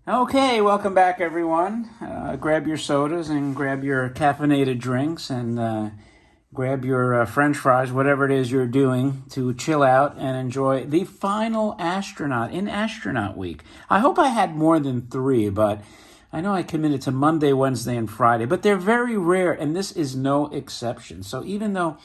Okay, welcome back, everyone. Grab your sodas and grab your caffeinated drinks and grab your French fries, whatever it is you're doing to chill out and enjoy the final astronaut in Astronaut Week. I hope I had more than three, but I know I committed to Monday, Wednesday, and Friday, but they're very rare, and this is no exception. So even though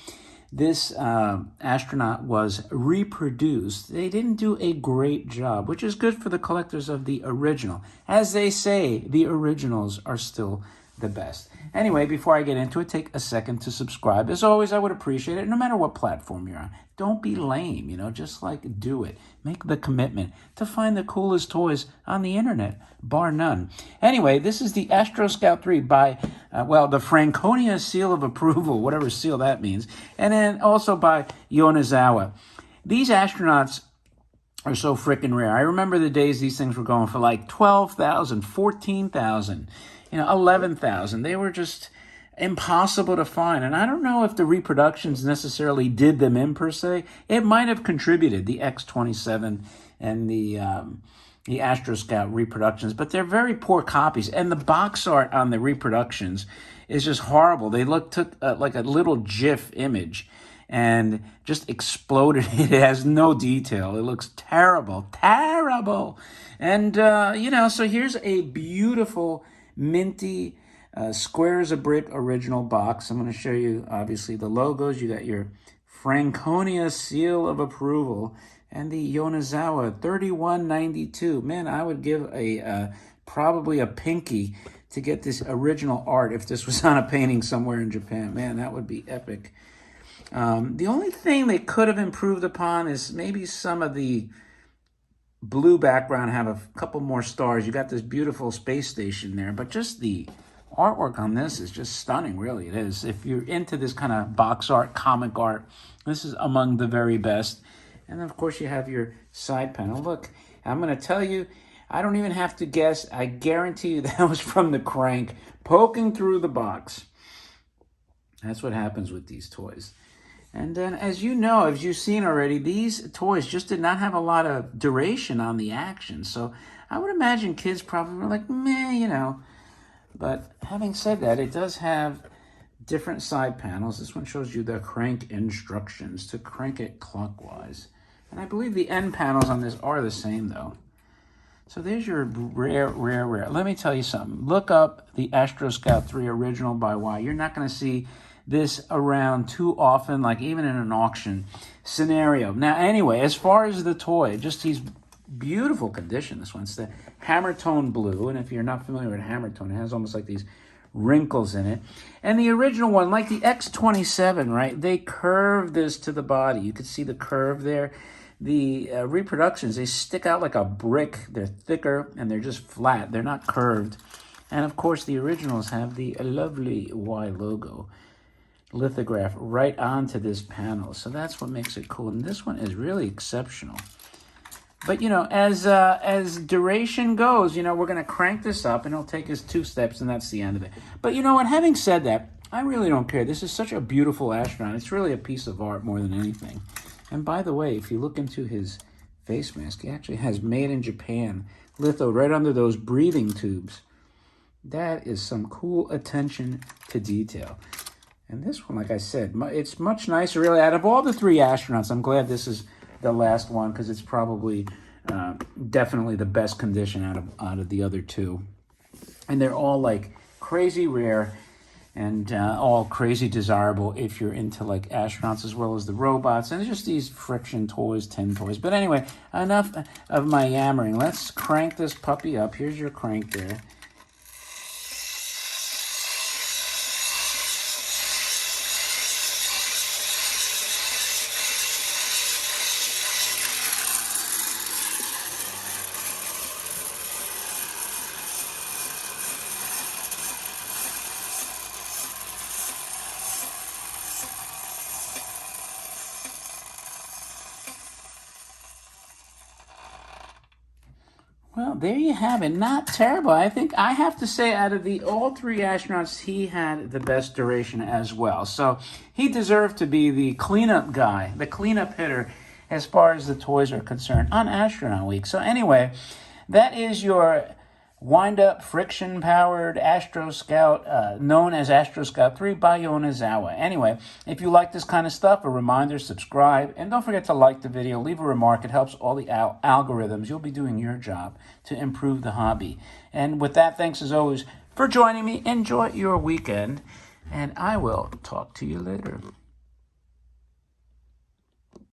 this astronaut was reproduced, they didn't do a great job, which is good for the collectors of the original. As they say, the originals are still the best. Anyway, before I get into it, take a second to subscribe. As always, I would appreciate it, no matter what platform you're on. Don't be lame, just do it. Make the commitment to find the coolest toys on the internet, bar none. Anyway, this is the Astro Scout 3 by, the Frankonia seal of approval, whatever seal that means, and then also by Yonezawa. These astronauts are so freaking rare. I remember the days these things were going for like 12,000, 14,000, 11,000. They were just impossible to find. And I don't know if the reproductions necessarily did them in per se. It might have contributed, the X-27 and the Astro Scout reproductions, but they're very poor copies. And the box art on the reproductions is just horrible. They took like a little GIF image and just exploded it. It has no detail. It looks terrible, terrible. And, so here's a beautiful, minty, square as a brick original box. I'm going to show you, obviously, the logos. You got your Frankonia seal of approval and the Yonezawa 3192. Man, I would give probably a pinky to get this original art if this was on a painting somewhere in Japan. Man, that would be epic. The only thing they could have improved upon is maybe some of the blue background have a couple more stars. You got this beautiful space station there, but just the artwork on this is just stunning, really. It is. If you're into this kind of box art, comic art, this is among the very best. And of course, you have your side panel. Look, I'm going to tell you, I don't even have to guess. I guarantee you that was from the crank poking through the box. That's what happens with these toys. And then, as you know, as you've seen already, these toys just did not have a lot of duration on the action. So I would imagine kids probably were like, meh, But having said that, it does have different side panels. This one shows you the crank instructions to crank it clockwise. And I believe the end panels on this are the same, though. So there's your rare. Let me tell you something. Look up the Astro Scout 3 original by Y. You're not going to see this around too often, like even in an auction scenario. Now, anyway, as far as the toy, just these beautiful condition. This one's the hammer tone blue, and if you're not familiar with hammer tone, it has almost like these wrinkles in it. And the original one, like the X-27, right? They curved this to the body. You could see the curve there. The reproductions, they stick out like a brick. They're thicker and they're just flat. They're not curved. And of course, the originals have the lovely Y logo lithograph right onto this panel. So that's what makes it cool. And this one is really exceptional. But, as duration goes, we're going to crank this up and it'll take us 2 steps and that's the end of it. But you know what? Having said that, I really don't care. This is such a beautiful astronaut. It's really a piece of art more than anything. And by the way, if you look into his face mask, he actually has made in Japan litho right under those breathing tubes. That is some cool attention to detail. And this one, like I said, it's much nicer, really. Out of all the 3 astronauts, I'm glad this is the last one because it's probably definitely the best condition out of the other 2. And they're all like crazy rare and all crazy desirable if you're into like astronauts as well as the robots and just these friction toys, 10 toys. But anyway, enough of my yammering. Let's crank this puppy up. Here's your crank there. Well, there you have it. Not terrible. I think I have to say out of all 3 astronauts, he had the best duration as well. So he deserved to be the cleanup guy, the cleanup hitter as far as the toys are concerned on Astronaut Week. So anyway, that is your wind-up friction-powered Astro Scout, known as Astro Scout 3 by Yonezawa. Anyway, if you like this kind of stuff, a reminder, subscribe, and don't forget to like the video, leave a remark. It helps all the algorithms. You'll be doing your job to improve the hobby. And with that, thanks as always for joining me. Enjoy your weekend, and I will talk to you later.